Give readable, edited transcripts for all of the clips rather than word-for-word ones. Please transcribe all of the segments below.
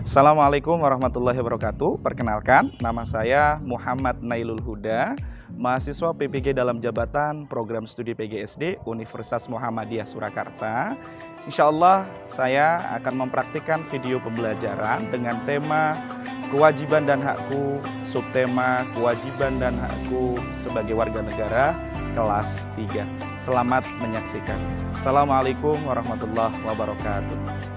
Assalamualaikum warahmatullahi wabarakatuh. Perkenalkan, nama saya Muhammad Nailul Huda, mahasiswa PPG dalam jabatan Program Studi PGSD Universitas Muhammadiyah Surakarta. Insya Allah saya akan mempraktikkan video pembelajaran dengan tema kewajiban dan hakku, subtema kewajiban dan hakku sebagai warga negara kelas 3. Selamat menyaksikan. Assalamualaikum warahmatullahi wabarakatuh.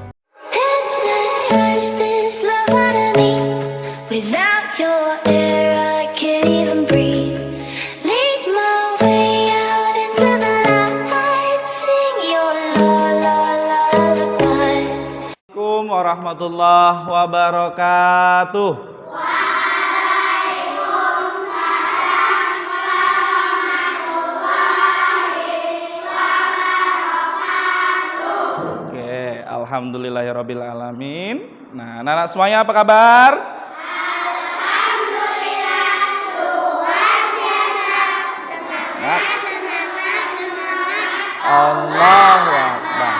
This love out of me. Without your air I can't even breathe. Lead my way out into the light. Sing your lullaby. Assalamualaikum warahmatullahi wabarakatuh. Alhamdulillahirabbil alamin. Nah, anak-anak semuanya apa kabar? Alhamdulillah, luar biasa. Semangat. Allahu Akbar.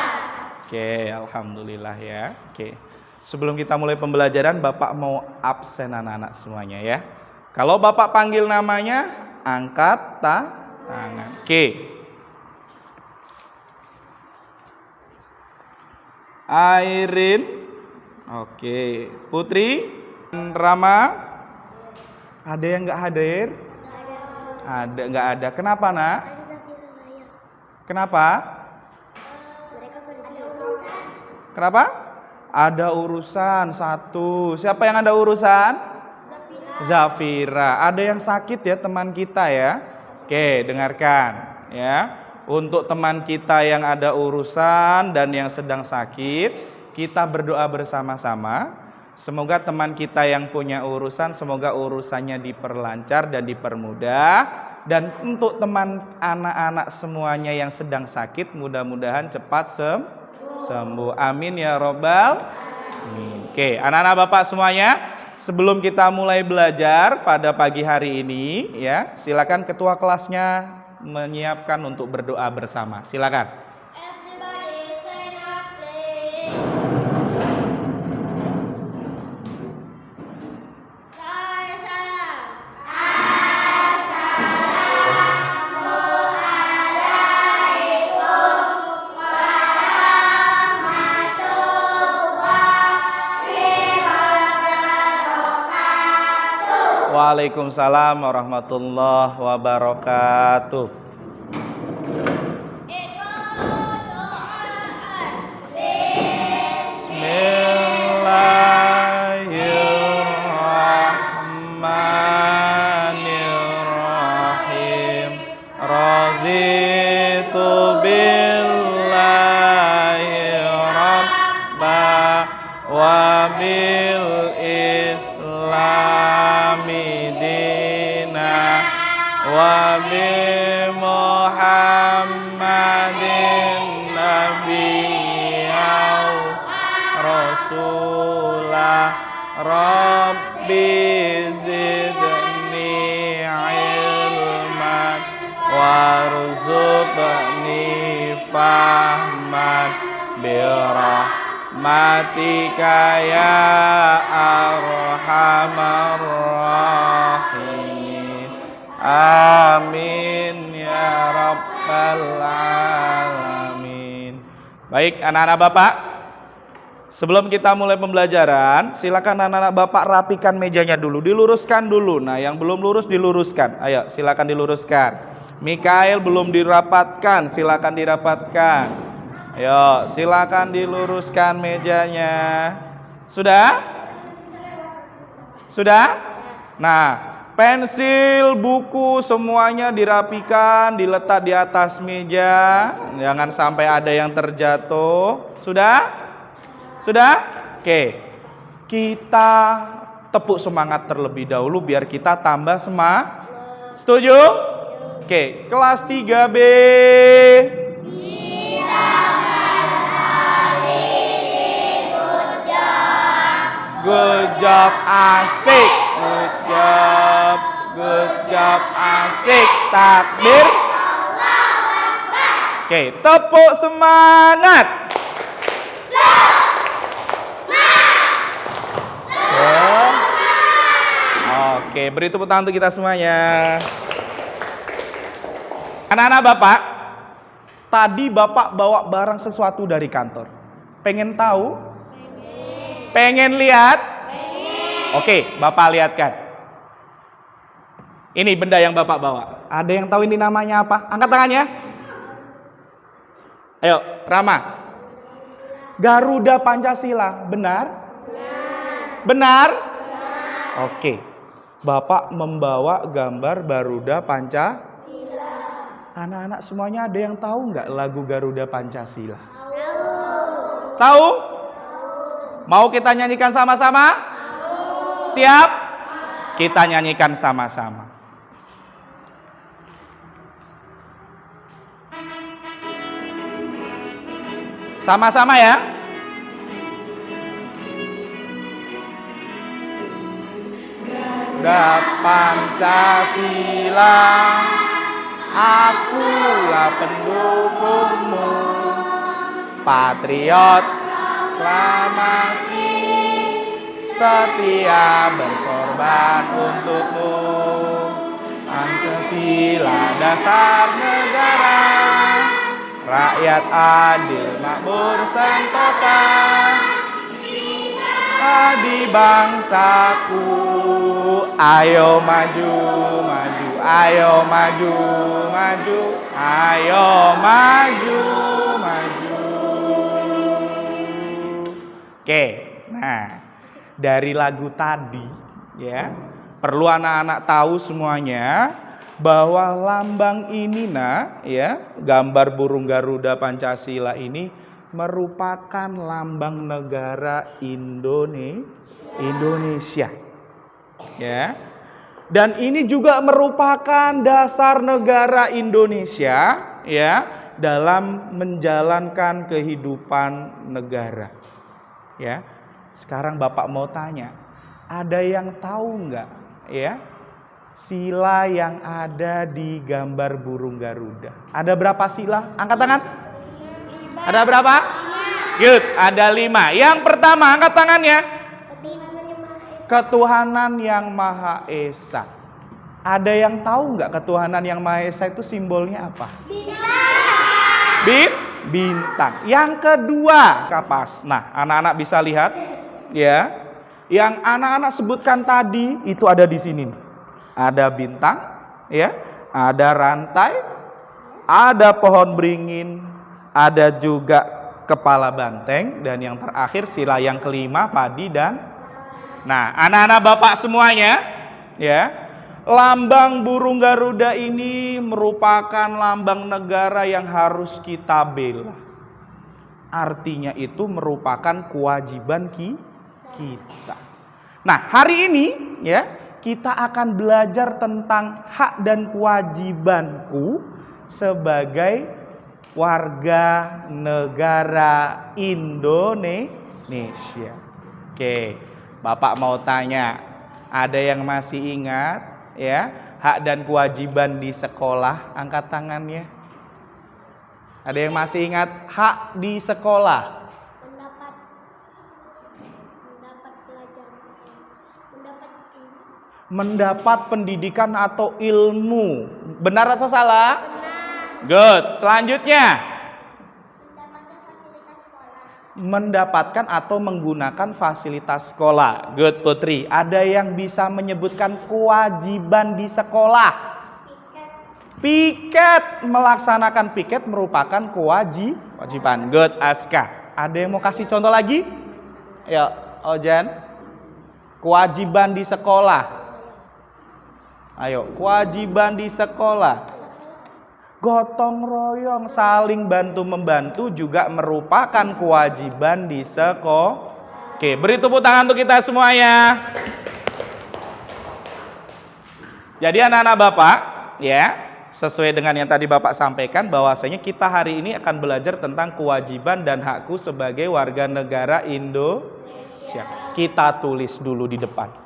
Oke, alhamdulillah ya. Oke. Sebelum kita mulai pembelajaran, Bapak mau absen anak-anak semuanya ya. Kalau Bapak panggil namanya, angkat tangan. Oke. Airin, oke. Putri, Rama, ada yang nggak hadir? Ada, nggak ada. Kenapa nak? Kenapa? Kenapa? Ada urusan satu. Siapa yang ada urusan? Zafira. Ada yang sakit ya teman kita ya. Oke, dengarkan ya. Untuk teman kita yang ada urusan dan yang sedang sakit, kita berdoa bersama-sama. Semoga teman kita yang punya urusan, semoga urusannya diperlancar dan dipermudah. Dan untuk teman anak-anak semuanya yang sedang sakit, mudah-mudahan cepat sembuh. Amin ya robbal alamin. Oke, anak-anak Bapak semuanya, sebelum kita mulai belajar pada pagi hari ini, ya, silakan ketua kelasnya menyiapkan untuk berdoa bersama. Silakan. Everybody stand up, please. Waalaikumsalam warahmatullahi wabarakatuh. Bismillahirrahmanirrahim. Raditu billahi rabba wa bil islami dina wa bi Muhammadin nabiyyan rasulah rabbi zidni ilman warzuqni fahman birahmatika ya arhamar rahimin. Amin ya rabbal alamin. Baik anak-anak Bapak, sebelum kita mulai pembelajaran, silakan anak-anak Bapak rapikan mejanya dulu, diluruskan dulu. Nah, yang belum lurus diluruskan. Ayo, silakan diluruskan. Mikael belum dirapatkan, silakan dirapatkan. Ayo, silakan diluruskan mejanya. Sudah? Sudah? Nah, pensil, buku semuanya dirapikan, diletak di atas meja. Jangan sampai ada yang terjatuh. Sudah? Sudah? Oke. Kita tepuk semangat terlebih dahulu biar kita tambah semangat. Setuju? Oke, kelas 3B. Good job, asik. Good job. Good job, asik. Takbir. Oke, tepuk semangat. Oke, beri tepuk tangan untuk kita semuanya. Anak-anak Bapak, tadi Bapak bawa barang sesuatu dari kantor. Pengen tahu? Pengen lihat? Oke, Bapak lihatkan. Ini benda yang Bapak bawa. Ada yang tahu ini namanya apa? Angkat tangannya. Ayo, Rama. Garuda Pancasila, benar? Benar? Oke. Bapak membawa gambar Garuda Pancasila. Anak-anak semuanya ada yang tahu nggak lagu Garuda Pancasila? Tahu? Mau kita nyanyikan sama-sama? Siap? Kita nyanyikan sama-sama. Sama-sama ya. Garuda Pancasila, akulah pendukungmu, patriot proklamasi, setia berkorban untukmu. Pancasila dasar negara, rakyat adil makmur sentosa, di bangsaku. Ayo maju, maju, ayo maju, maju, ayo maju, maju. Oke, nah dari lagu tadi ya, perlu anak-anak tahu semuanya bahwa lambang ini ya, gambar burung Garuda Pancasila ini merupakan lambang negara Indonesia. Ya. Dan ini juga merupakan dasar negara Indonesia ya dalam menjalankan kehidupan negara. Ya. Sekarang Bapak mau tanya, ada yang tahu nggak ya sila yang ada di gambar burung Garuda? Ada berapa sila? Angkat tangan. Ada berapa? Good, ada 5. Yang pertama, angkat tangannya. Ketuhanan yang Maha Esa. Ada yang tahu nggak ketuhanan yang Maha Esa itu simbolnya apa? Bintang. Yang kedua, kapas. Nah, anak-anak bisa lihat ya. Yang anak-anak sebutkan tadi itu ada di sini. Ada bintang, ya. Ada rantai, ada pohon beringin, ada juga kepala banteng, dan yang terakhir sila yang kelima padi dan. Nah, anak-anak Bapak semuanya, ya, lambang burung Garuda ini merupakan lambang negara yang harus kita bela. Artinya itu merupakan kewajiban kita. Nah, hari ini ya, kita akan belajar tentang hak dan kewajibanku sebagai warga negara Indonesia. Oke. Bapak mau tanya, ada yang masih ingat ya hak dan kewajiban di sekolah? Angkat tangannya. Ada yang masih ingat hak di sekolah? Mendapat pendidikan atau ilmu. Benar atau salah? Good. Selanjutnya, mendapatkan atau menggunakan fasilitas sekolah. Good, Putri. Ada yang bisa menyebutkan kewajiban di sekolah? Piket. Melaksanakan piket merupakan kewajiban. Good, Aska. Ada yang mau kasih contoh lagi? Ya, Ojan. Kewajiban di sekolah. Ayo, kewajiban di sekolah. Gotong royong, saling bantu-membantu juga merupakan kewajiban di sekolah. Oke, beri tepuk tangan untuk kita semuanya. Jadi anak-anak Bapak, ya, sesuai dengan yang tadi Bapak sampaikan, bahwasanya kita hari ini akan belajar tentang kewajiban dan hakku sebagai warga negara Indonesia. Kita tulis dulu di depan.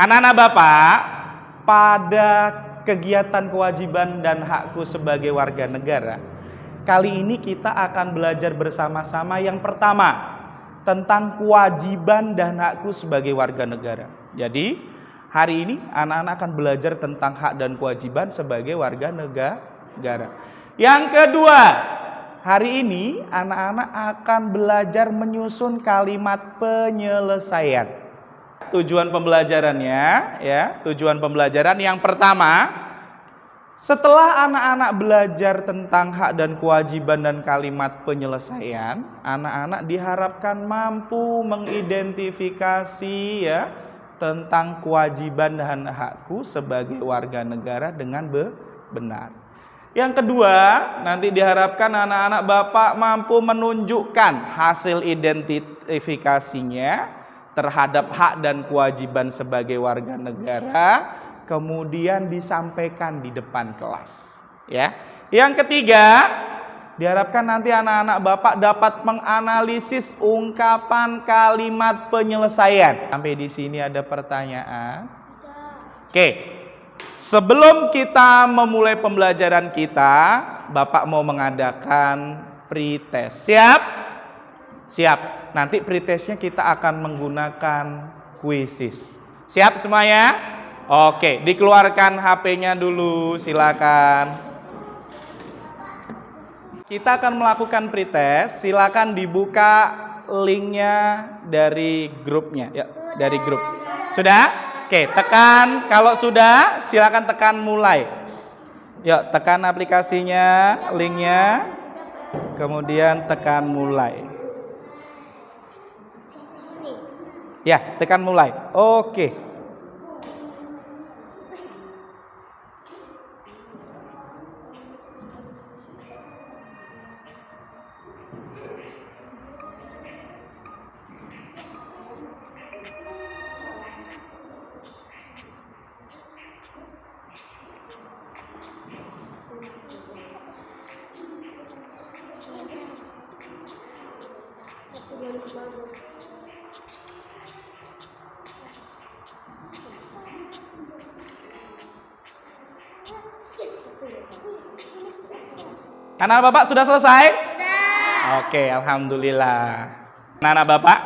Anak-anak Bapak, pada kegiatan kewajiban dan hakku sebagai warga negara, kali ini kita akan belajar bersama-sama yang pertama tentang kewajiban dan hakku sebagai warga negara. Jadi hari ini anak-anak akan belajar tentang hak dan kewajiban sebagai warga negara. Yang kedua, hari ini anak-anak akan belajar menyusun kalimat penyelesaian. Tujuan pembelajarannya ya, tujuan pembelajaran yang pertama, setelah anak-anak belajar tentang hak dan kewajiban dan kalimat penyelesaian, anak-anak diharapkan mampu mengidentifikasi ya tentang kewajiban dan hakku sebagai warga negara dengan benar. Yang kedua, nanti diharapkan anak-anak Bapak mampu menunjukkan hasil identifikasinya terhadap hak dan kewajiban sebagai warga negara, kemudian disampaikan di depan kelas. Ya. Yang ketiga, diharapkan nanti anak-anak Bapak dapat menganalisis ungkapan kalimat penyelesaian. Sampai di sini ada pertanyaan? Oke. Sebelum kita memulai pembelajaran kita, Bapak mau mengadakan pretest. Siap? Siap. Nanti pretestnya kita akan menggunakan quizzes. Siap semuanya? Oke, dikeluarkan HP-nya dulu, silakan. Kita akan melakukan pretest. Silakan dibuka linknya dari grupnya, ya, dari grup. Sudah? Oke, tekan. Kalau sudah, silakan tekan mulai. Yuk, tekan aplikasinya, linknya, kemudian tekan mulai. Ya, tekan mulai. Oke. Anak-anak Bapak sudah selesai? Sudah. Oke, alhamdulillah. Anak-anak Bapak,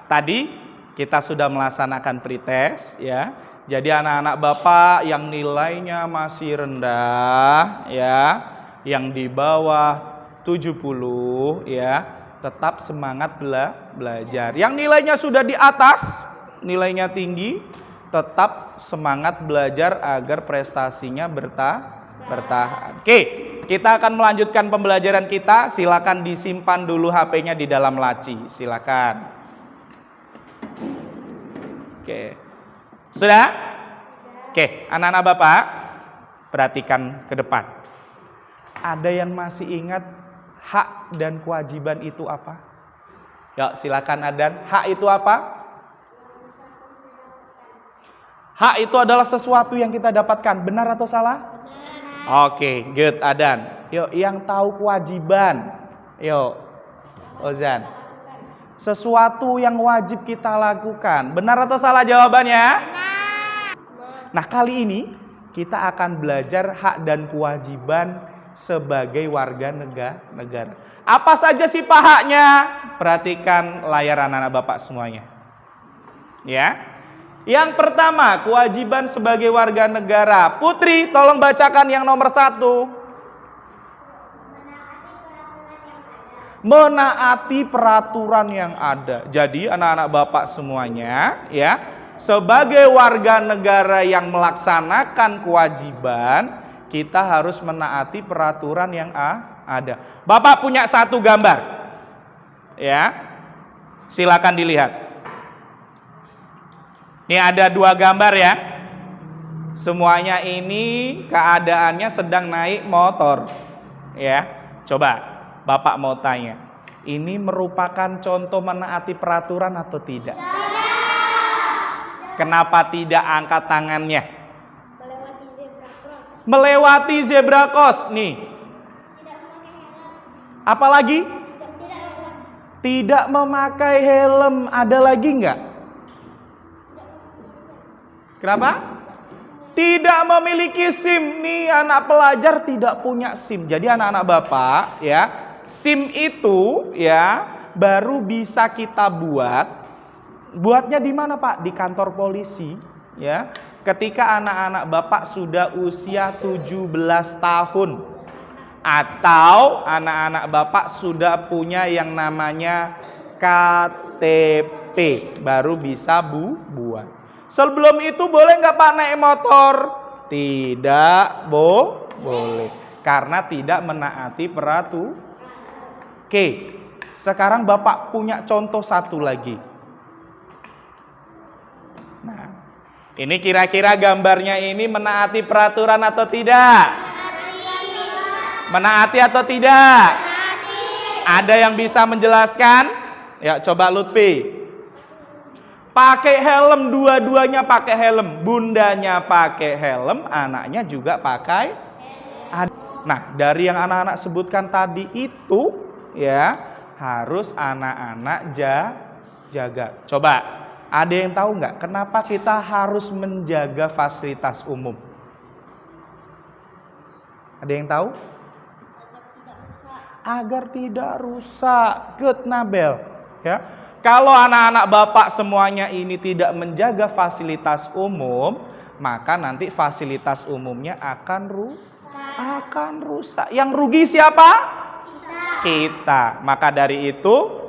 tadi kita sudah melaksanakan pretest ya. Jadi anak-anak Bapak yang nilainya masih rendah ya, yang di bawah 70 ya, tetap semangat belajar. Yang nilainya sudah di atas, nilainya tinggi, tetap semangat belajar agar prestasinya bertahan. Oke, kita akan melanjutkan pembelajaran kita. Silakan disimpan dulu HP-nya di dalam laci. Silakan. Oke. Sudah? Oke, anak-anak Bapak, perhatikan ke depan. Ada yang masih ingat hak dan kewajiban itu apa? Yuk, silakan Adan. Hak itu apa? Hak itu adalah sesuatu yang kita dapatkan. Benar atau salah? Oke, good Adan. Yuk, yang tahu kewajiban. Yuk, Ozan. Sesuatu yang wajib kita lakukan. Benar atau salah jawabannya? Benar. Nah, kali ini kita akan belajar hak dan kewajiban sebagai warga negara. Apa saja sih haknya? Perhatikan layar anak-anak Bapak semuanya. Ya. Yang pertama, kewajiban sebagai warga negara. Putri, tolong bacakan yang nomor 1. Menaati peraturan yang ada. Jadi anak-anak Bapak semuanya ya, sebagai warga negara yang melaksanakan kewajiban, kita harus menaati peraturan yang ada. Bapak punya 1 gambar. Ya. Silakan dilihat. Ini ada 2 gambar ya. Semuanya ini keadaannya sedang naik motor. Ya. Coba Bapak mau tanya. Ini merupakan contoh menaati peraturan atau tidak? Kenapa tidak angkat tangannya? Melewati zebra cross. Nih. Apalagi? Tidak memakai helm. Ada lagi enggak? Kenapa? Tidak memiliki SIM. Nih anak pelajar tidak punya SIM. Jadi anak-anak Bapak ya, SIM itu ya baru bisa kita buat. Buatnya di mana Pak? Di kantor polisi ya. Ketika anak-anak Bapak sudah usia 17 tahun. Atau anak-anak Bapak sudah punya yang namanya KTP. Baru bisa buat. Sebelum itu boleh nggak Pak naik motor? Tidak boleh. Karena tidak menaati peraturan. Oke, sekarang Bapak punya contoh satu lagi. Nah, ini kira-kira gambarnya ini menaati peraturan atau tidak? Menaati atau tidak? Ada yang bisa menjelaskan? Ya, coba Lutfi. Pakai helm, dua-duanya pakai helm. Bundanya pakai helm, anaknya juga pakai. Nah, dari yang anak-anak sebutkan tadi itu ya harus anak-anak jaga. Coba, ada yang tahu nggak kenapa kita harus menjaga fasilitas umum? Ada yang tahu? Agar tidak rusak. Good, Nabel. Ya. Kalau anak-anak Bapak semuanya ini tidak menjaga fasilitas umum, maka nanti fasilitas umumnya akan rusak. Yang rugi siapa? Kita. Maka dari itu,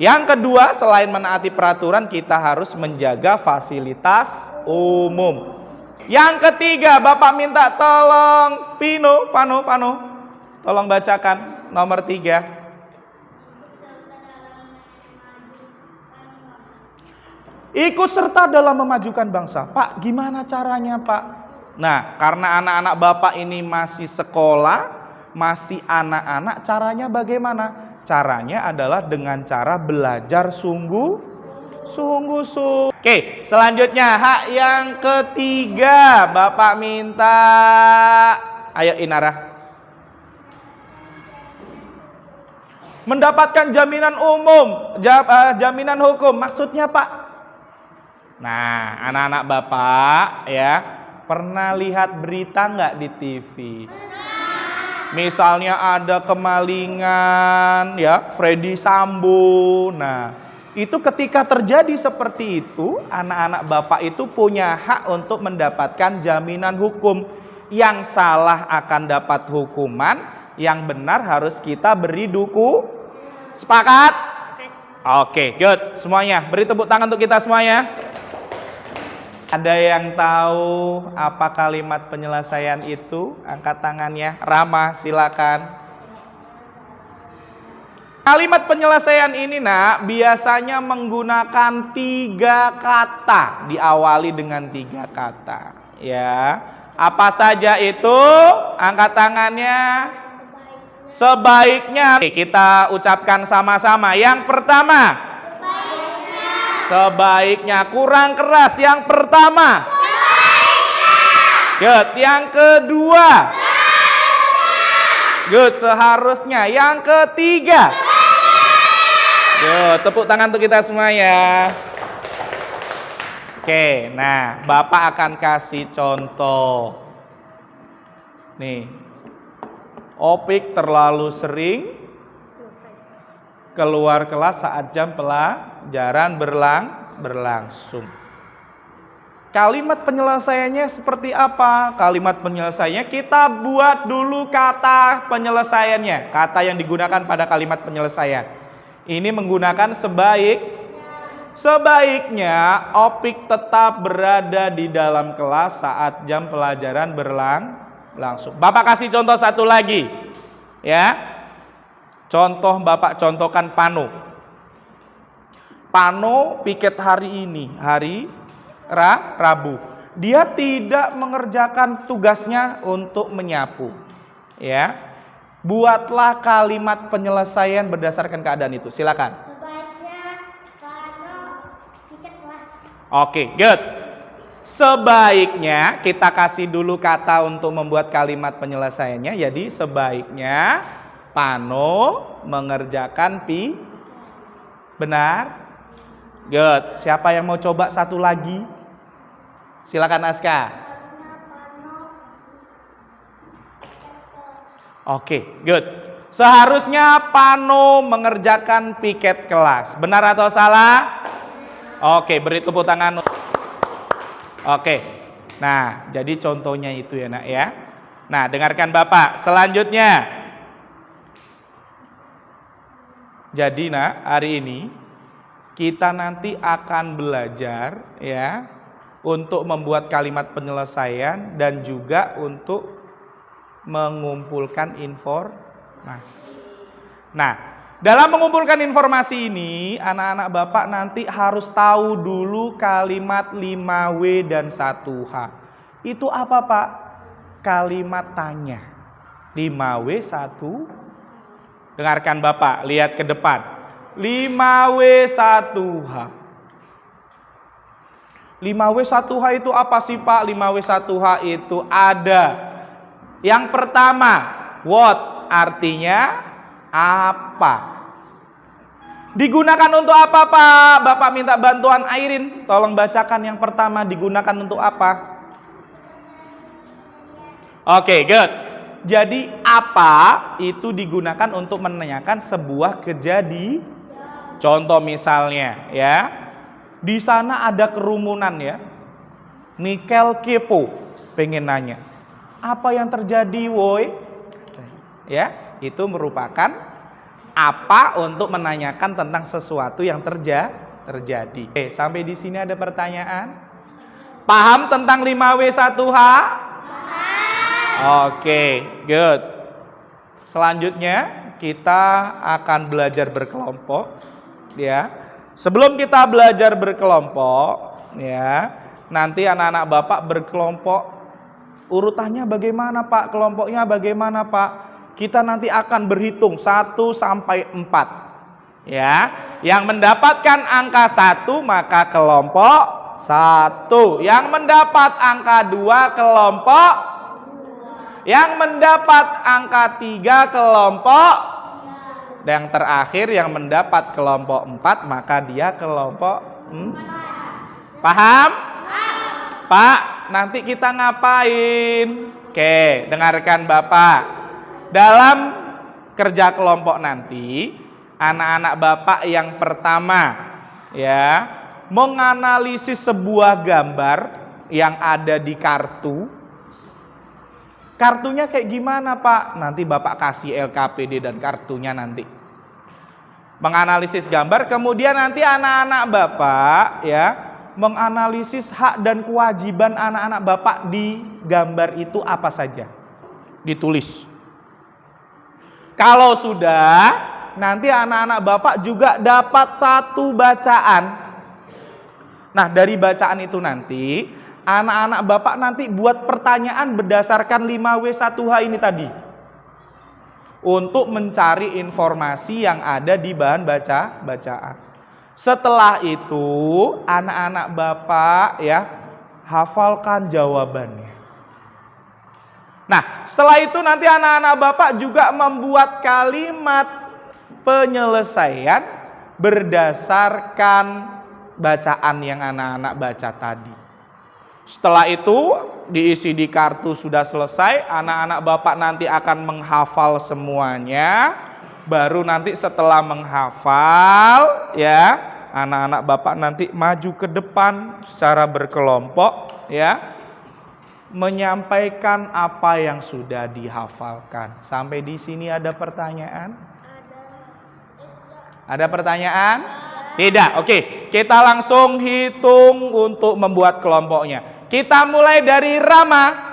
yang kedua selain menaati peraturan, kita harus menjaga fasilitas umum. Yang ketiga, Bapak minta tolong Vano, tolong bacakan nomor 3. Ikut serta dalam memajukan bangsa. Pak, gimana caranya Pak? Nah, karena anak-anak Bapak ini masih sekolah, masih anak-anak, caranya bagaimana? Caranya adalah dengan cara belajar sungguh-sungguh. Oke, selanjutnya hak yang ketiga, Bapak minta, ayo Inara. Mendapatkan jaminan umum, jaminan hukum, maksudnya Pak? Nah, anak-anak Bapak ya, pernah lihat berita nggak di TV? Misalnya ada kemalingan ya, Freddy Sambo. Nah, itu ketika terjadi seperti itu, anak-anak Bapak itu punya hak untuk mendapatkan jaminan hukum. Yang salah akan dapat hukuman, yang benar harus kita beri Sepakat? Oke, good. Semuanya, beri tepuk tangan untuk kita semuanya. Ada yang tahu apa kalimat penyelesaian itu? Angkat tangannya. Rama, silakan. Kalimat penyelesaian ini nak biasanya menggunakan 3 kata. Diawali dengan 3 kata. Ya, apa saja itu? Angkat tangannya. Sebaiknya. Kita ucapkan sama-sama. Yang pertama. Sebaiknya. Kurang keras. Yang pertama. Good. Yang kedua. Good. Seharusnya. Yang ketiga. Good. Tepuk tangan untuk kita semua ya. Oke. Nah, Bapak akan kasih contoh. Nih. Opik terlalu sering keluar kelas saat jam pelajaran berlangsung. Kalimat penyelesaiannya seperti apa? Kalimat penyelesaiannya kita buat dulu kata penyelesaiannya. Kata yang digunakan pada kalimat penyelesaian. Ini menggunakan sebaiknya Opik tetap berada di dalam kelas saat jam pelajaran berlangsung. Bapak kasih contoh satu lagi. Ya. Contoh Bapak contohkan Pano. Pano piket hari ini, hari Rabu. Dia tidak mengerjakan tugasnya untuk menyapu. Ya. Buatlah kalimat penyelesaian berdasarkan keadaan itu. Silakan. Sebaiknya Pano piket kelas. Oke, good. Sebaiknya kita kasih dulu kata untuk membuat kalimat penyelesaiannya. Jadi sebaiknya Pano mengerjakan benar. Good. Siapa yang mau coba satu lagi? Silakan Aska. Oke, good. Seharusnya Pano mengerjakan piket kelas. Benar atau salah? Oke, beri tepuk tangan. Oke. Nah, jadi contohnya itu ya, Nak ya. Nah, dengarkan Bapak. Selanjutnya. Jadi, Nak, hari ini kita nanti akan belajar ya untuk membuat kalimat penyelesaian dan juga untuk mengumpulkan informasi. Nah, dalam mengumpulkan informasi ini, anak-anak Bapak nanti harus tahu dulu kalimat 5W dan 1H. Itu apa, Pak? Kalimat tanya. 5W 1. Dengarkan Bapak, lihat ke depan. 5W 1H. 5W 1H itu apa sih, Pak? 5W 1H itu ada. Yang pertama, what artinya apa? Digunakan untuk apa, Pak? Bapak minta bantuan Airin. Tolong bacakan yang pertama, digunakan untuk apa? Oke, good. Jadi apa itu digunakan untuk menanyakan sebuah kejadian. Contoh misalnya ya. Di sana ada kerumunan ya. Mikel kepo, pengen nanya. Apa yang terjadi, woi? Ya, itu merupakan apa untuk menanyakan tentang sesuatu yang terjadi. Oke, sampai di sini ada pertanyaan? Paham tentang 5W 1H? Oke, good. Selanjutnya kita akan belajar berkelompok ya. Sebelum kita belajar berkelompok ya, nanti anak-anak Bapak berkelompok. Urutannya bagaimana, Pak? Kelompoknya bagaimana, Pak? Kita nanti akan berhitung 1 sampai 4. Ya, yang mendapatkan angka 1 maka kelompok 1. Yang mendapat angka 2 kelompok. Yang mendapat angka 3 kelompok. Dan yang terakhir yang mendapat kelompok 4 maka dia kelompok 4. Paham? Pak, nanti kita ngapain? Oke, dengarkan Bapak. Dalam kerja kelompok nanti, anak-anak Bapak yang pertama ya, menganalisis sebuah gambar yang ada di kartu. Kartunya kayak gimana, Pak? Nanti Bapak kasih LKPD dan kartunya nanti. Menganalisis gambar, kemudian nanti anak-anak Bapak ya menganalisis hak dan kewajiban anak-anak Bapak di gambar itu apa saja. Ditulis. Kalau sudah, nanti anak-anak Bapak juga dapat satu bacaan. Nah, dari bacaan itu nanti, anak-anak Bapak nanti buat pertanyaan berdasarkan 5W 1H ini tadi. Untuk mencari informasi yang ada di bahan bacaan. Setelah itu anak-anak Bapak ya hafalkan jawabannya. Nah, setelah itu nanti anak-anak Bapak juga membuat kalimat penyelesaian berdasarkan bacaan yang anak-anak baca tadi. Setelah itu diisi di kartu sudah selesai, anak-anak Bapak nanti akan menghafal semuanya. Baru nanti setelah menghafal ya, anak-anak Bapak nanti maju ke depan secara berkelompok ya, menyampaikan apa yang sudah dihafalkan. Sampai di sini ada pertanyaan? Ada pertanyaan? Tidak. Oke, kita langsung hitung untuk membuat kelompoknya. Kita mulai dari Rama.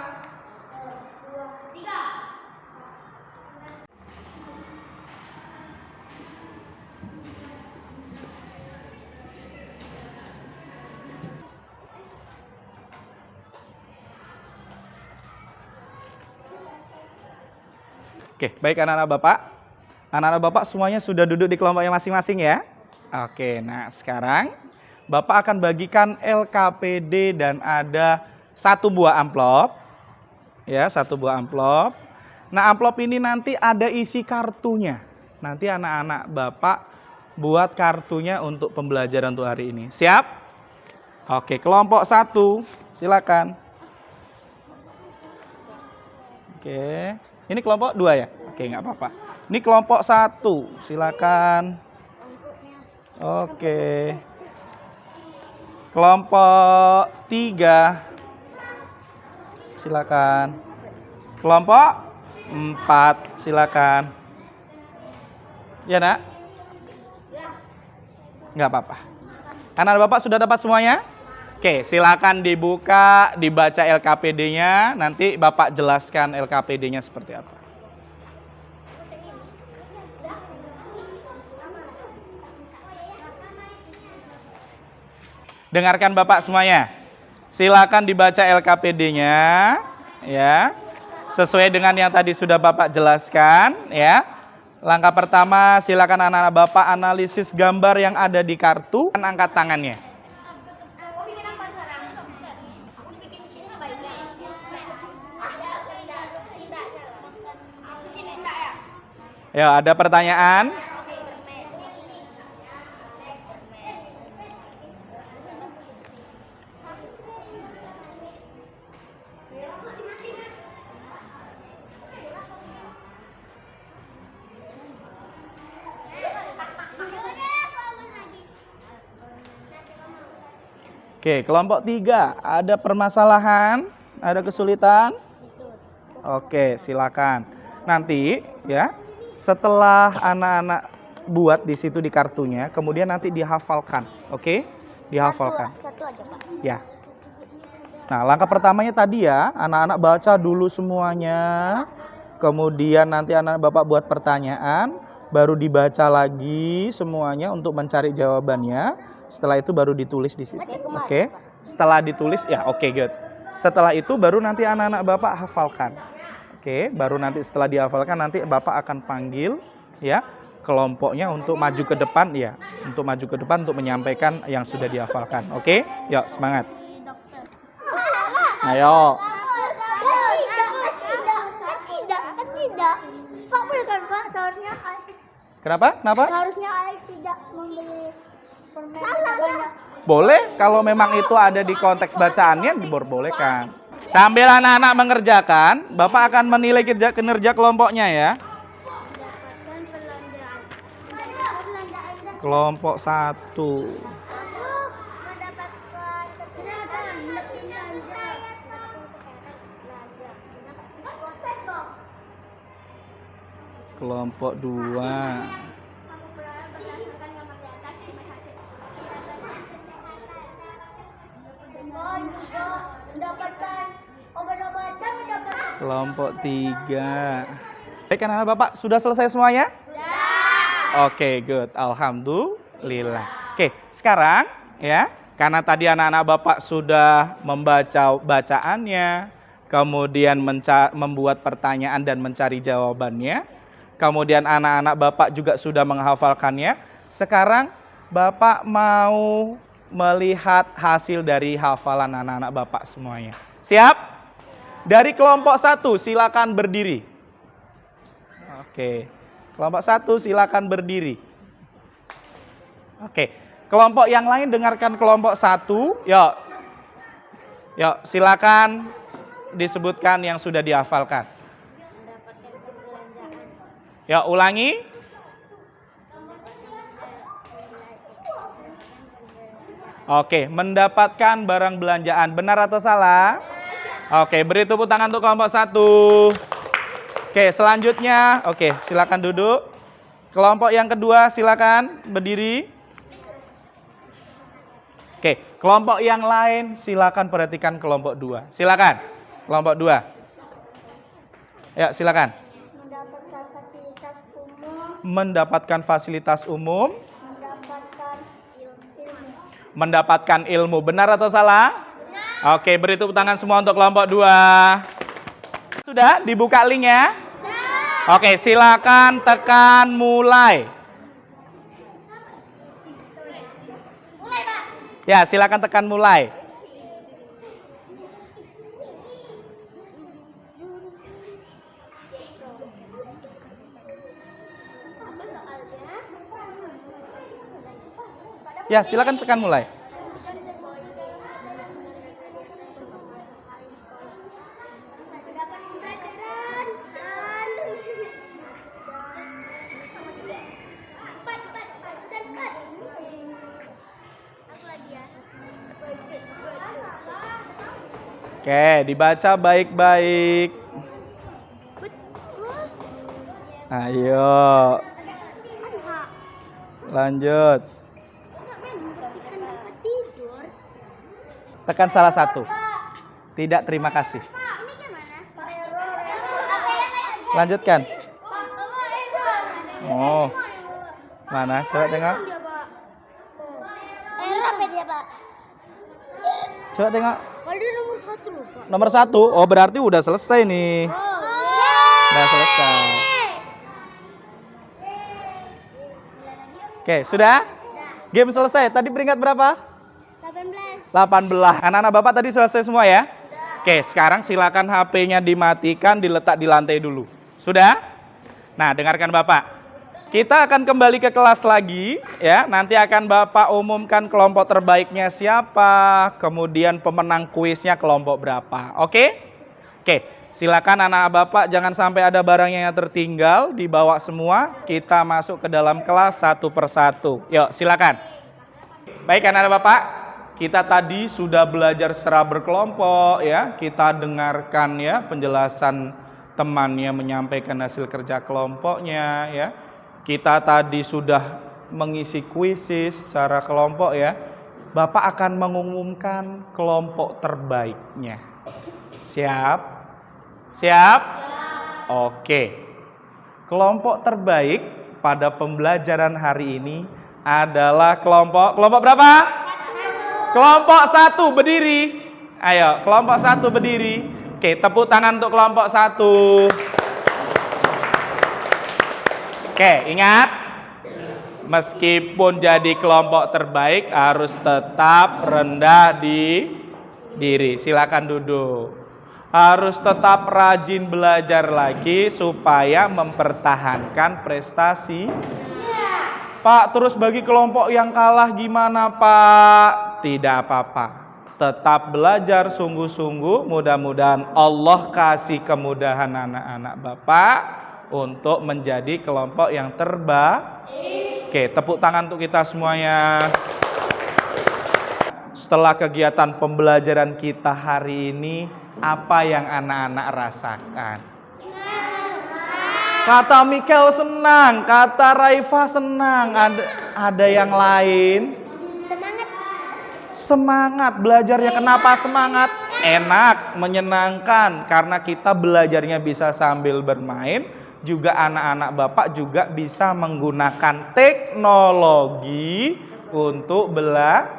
Oke, baik anak-anak Bapak. Anak-anak Bapak semuanya sudah duduk di kelompoknya masing-masing ya. Oke, nah sekarang Bapak akan bagikan LKPD dan ada satu buah amplop. Ya, satu buah amplop. Nah, amplop ini nanti ada isi kartunya. Nanti anak-anak Bapak buat kartunya untuk pembelajaran untuk hari ini. Siap? Oke, kelompok 1, silakan. Oke, ini kelompok 2 ya? Oke, nggak apa-apa. Ini kelompok 1, silakan. Oke. Kelompok 3, silakan. Kelompok 4, silakan. Ya, Nak? Nggak apa-apa. Anak Bapak sudah dapat semuanya? Oke, silakan dibuka, dibaca LKPD-nya. Nanti Bapak jelaskan LKPD-nya seperti apa. Dengarkan Bapak semuanya. Silakan dibaca LKPD-nya, ya. Sesuai dengan yang tadi sudah Bapak jelaskan, ya. Langkah pertama, silakan anak-anak Bapak analisis gambar yang ada di kartu dan angkat tangannya. Ya, ada pertanyaan? Oke, kelompok 3, ada permasalahan, ada kesulitan? Oke, silakan. Nanti ya, setelah anak-anak buat di situ di kartunya, kemudian nanti dihafalkan. Oke? Dihafalkan. Satu aja, Pak. Ya. Nah, langkah pertamanya tadi ya, anak-anak baca dulu semuanya. Kemudian nanti anak Bapak buat pertanyaan, baru dibaca lagi semuanya untuk mencari jawabannya. Setelah itu baru ditulis di situ. Oke. Setelah ditulis ya, oke, good. Setelah itu baru nanti anak-anak Bapak hafalkan. Oke, baru nanti setelah dihafalkan nanti Bapak akan panggil ya kelompoknya untuk maju ke depan ya, untuk maju ke depan untuk menyampaikan yang sudah dihafalkan. Oke? Yuk, semangat. Ayo. Tidak. Pak, boleh kan, Pak? Seharusnya Kenapa? Kenapa? seharusnya Alex tidak membeli permen banyak. Boleh, kalau memang itu ada di konteks bacaannya diperbolehkan. Sambil anak-anak mengerjakan, Bapak akan menilai kinerja kelompoknya ya. Kelompok 1. Kelompok 2. Mendapatkan obat-obatan, mendapatkan. Kelompok 3. Baik, anak-anak Bapak sudah selesai semuanya? Oke, good. Alhamdulillah. Oke, sekarang ya, karena tadi anak-anak Bapak sudah membaca bacaannya, kemudian membuat pertanyaan dan mencari jawabannya, kemudian anak-anak Bapak juga sudah menghafalkannya. Sekarang Bapak mau melihat hasil dari hafalan anak-anak Bapak semuanya. Siap? Dari kelompok 1 silakan berdiri. Oke. Kelompok 1 silakan berdiri. Oke. Kelompok yang lain dengarkan kelompok 1. Yuk. Yuk, silakan disebutkan yang sudah dihafalkan. Yuk, ulangi. Oke, mendapatkan barang belanjaan. Benar atau salah? Oke, beri tepuk tangan untuk kelompok 1. Oke, selanjutnya, oke, silakan duduk. Kelompok yang kedua, silakan berdiri. Oke, kelompok yang lain, silakan perhatikan kelompok 2. Silakan, kelompok 2. Ya, silakan. Mendapatkan fasilitas umum, Mendapatkan fasilitas umum, mendapatkan ilmu. mendapatkan ilmu. Benar atau salah? Oke, beri tepuk tangan semua untuk kelompok 2. Sudah dibuka linknya? Oke, silakan tekan mulai. Mulai, Pak. Ya, silakan tekan mulai. Ya, silakan tekan mulai. Oke, dibaca baik-baik. Ayo. Lanjut. Tekan salah satu. Tidak, terima kasih. Lanjutkan. Oh. Mana? Coba tengok. Coba tengok. Nomor 1. Oh, berarti udah selesai nih. Udah selesai. Oke, sudah? Game selesai. Tadi peringkat berapa? 18. Anak-anak Bapak tadi selesai semua ya? Oke, sekarang silakan HP-nya dimatikan, diletak di lantai dulu. Sudah? Nah, dengarkan Bapak. Kita akan kembali ke kelas lagi ya. Nanti akan Bapak umumkan kelompok terbaiknya siapa, kemudian pemenang kuisnya kelompok berapa. Oke? Oke, silakan anak Bapak jangan sampai ada barangnya yang tertinggal, dibawa semua. Kita masuk ke dalam kelas satu persatu. Yuk, silakan. Baik anak-anak Bapak, kita tadi sudah belajar secara berkelompok ya. Kita dengarkan ya penjelasan temannya menyampaikan hasil kerja kelompoknya ya. Kita tadi sudah mengisi kuisis secara kelompok ya. Bapak akan mengumumkan kelompok terbaiknya. Siap? Siap? Oke. Kelompok terbaik pada pembelajaran hari ini adalah kelompok berapa? Kelompok 1 berdiri. Ayo, kelompok 1 berdiri. Oke, tepuk tangan untuk kelompok 1. Oke, ingat, meskipun jadi kelompok terbaik harus tetap rendah di diri. Silakan duduk. Harus tetap rajin belajar lagi supaya mempertahankan prestasi. Pak, terus bagi kelompok yang kalah gimana Pak? Tidak apa-apa. Tetap belajar sungguh-sungguh. Mudah-mudahan Allah kasih kemudahan anak-anak Bapak untuk menjadi kelompok yang terbaik. Oke, tepuk tangan untuk kita semuanya. Setelah kegiatan pembelajaran kita hari ini, apa yang anak-anak rasakan? Kata Mikel senang, kata Raifa senang. Ada yang lain? Semangat belajarnya. Kenapa semangat? Enak, menyenangkan. Karena kita belajarnya bisa sambil bermain. Juga anak-anak Bapak juga bisa menggunakan teknologi untuk belajar.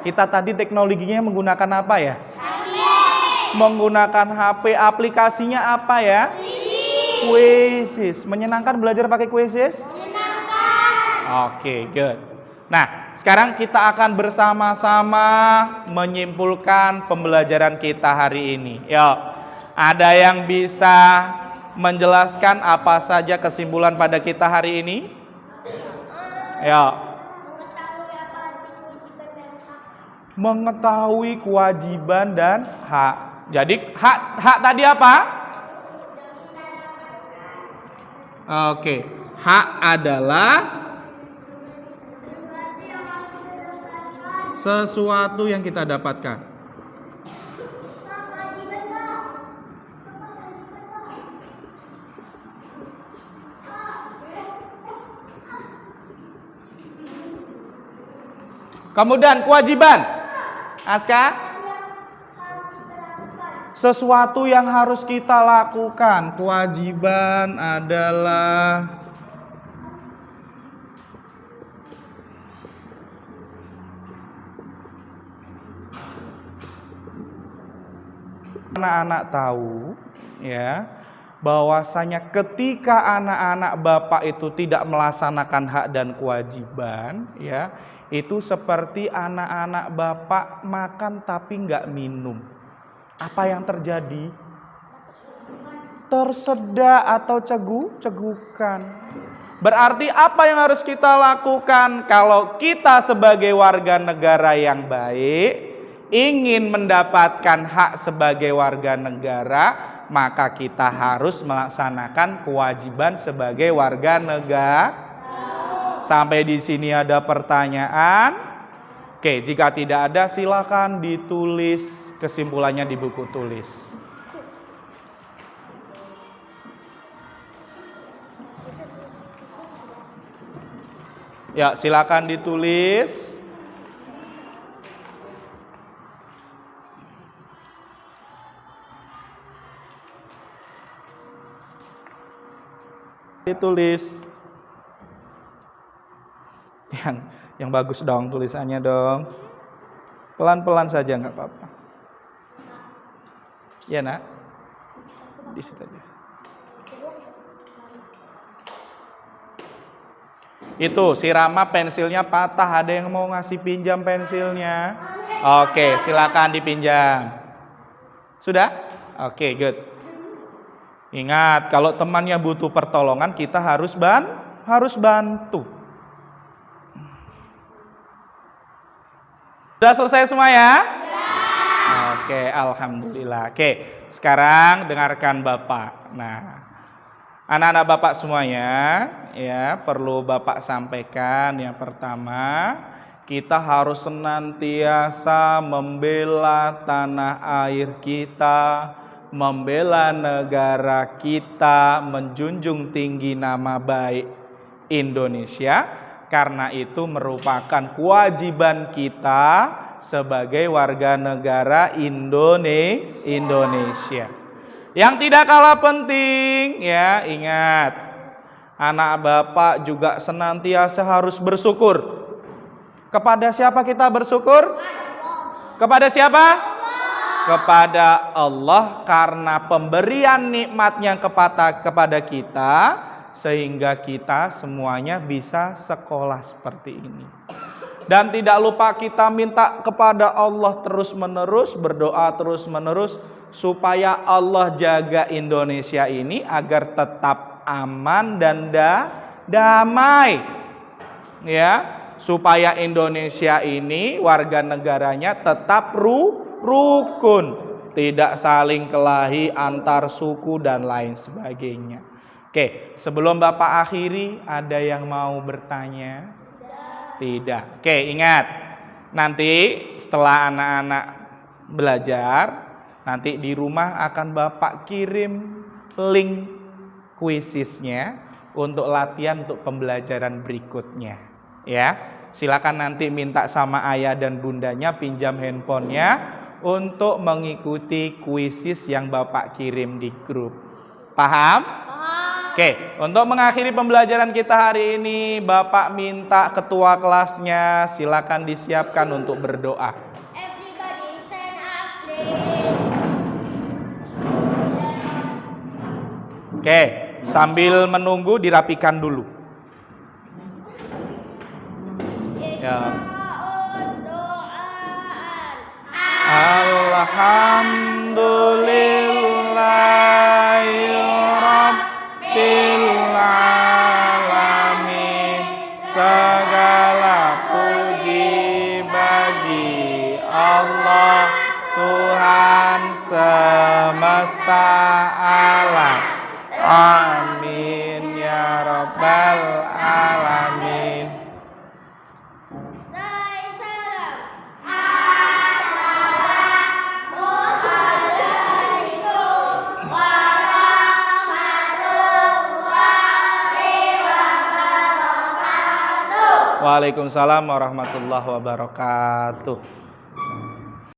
Kita tadi teknologinya menggunakan apa ya? Menggunakan HP. Aplikasinya apa ya? Quizzes. Menyenangkan belajar pakai quizzes? Oke, good. Nah, sekarang kita akan bersama-sama menyimpulkan pembelajaran kita hari ini. Yuk, ada yang bisa menjelaskan apa saja kesimpulan pada kita hari ini? Yuk. Mengetahui kewajiban dan hak. Jadi hak tadi apa? Oke, hak adalah sesuatu yang kita dapatkan. Kemudian kewajiban, Aska, sesuatu yang harus kita lakukan. Kewajiban adalah anak-anak tahu ya bahwasanya ketika anak-anak Bapak itu tidak melaksanakan hak dan kewajiban ya, itu seperti anak-anak Bapak makan tapi nggak minum. Apa yang terjadi? Tersedak atau cegukan. Berarti apa yang harus kita lakukan kalau kita sebagai warga negara yang baik ingin mendapatkan hak sebagai warga negara, maka kita harus melaksanakan kewajiban sebagai warga negara. Sampai di sini ada pertanyaan? Oke, jika tidak ada silakan ditulis kesimpulannya di buku tulis. Ya, silakan ditulis. Ditulis. Yang bagus dong tulisannya dong. Pelan-pelan saja nggak apa-apa. Ya nak, di situ aja. Itu si Rama pensilnya patah. Ada yang mau ngasih pinjam pensilnya? Oke, silakan dipinjam. Sudah? Oke, good. Ingat, kalau temannya butuh pertolongan, kita harus bantu. Sudah selesai semua ya? Oke, alhamdulillah. Oke, sekarang dengarkan Bapak. Nah, anak-anak Bapak semuanya, ya, perlu Bapak sampaikan yang pertama, kita harus senantiasa membela tanah air kita, membela negara kita, menjunjung tinggi nama baik Indonesia. Karena itu merupakan kewajiban kita sebagai warga negara Indonesia. Yang tidak kalah penting, ya, ingat, anak Bapak juga senantiasa harus bersyukur. Kepada siapa kita bersyukur? Kepada siapa? Kepada Allah, karena pemberian nikmatnya kepada kita, sehingga kita semuanya bisa sekolah seperti ini. Dan tidak lupa kita minta kepada Allah terus-menerus, berdoa terus-menerus, supaya Allah jaga Indonesia ini agar tetap aman dan damai. Ya, supaya Indonesia ini warga negaranya tetap rukun, tidak saling kelahi antar suku dan lain sebagainya. Oke, sebelum Bapak akhiri, ada yang mau bertanya? Tidak. Oke, ingat, nanti setelah anak-anak belajar, nanti di rumah akan Bapak kirim link kuisisnya untuk latihan untuk pembelajaran berikutnya. Ya, silakan nanti minta sama ayah dan bundanya pinjam handphonenya untuk mengikuti kuisis yang Bapak kirim di grup. Paham? Oke, untuk mengakhiri pembelajaran kita hari ini, Bapak minta ketua kelasnya silakan disiapkan untuk berdoa. Everybody stand up, please. Oke, sambil menunggu dirapikan dulu. Ya. Alhamdulillahirabbil alamin. Segala puji bagi Allah, Tuhan semesta alam. Amin ya rabbal alamin. Waalaikumsalam warahmatullahi wabarakatuh.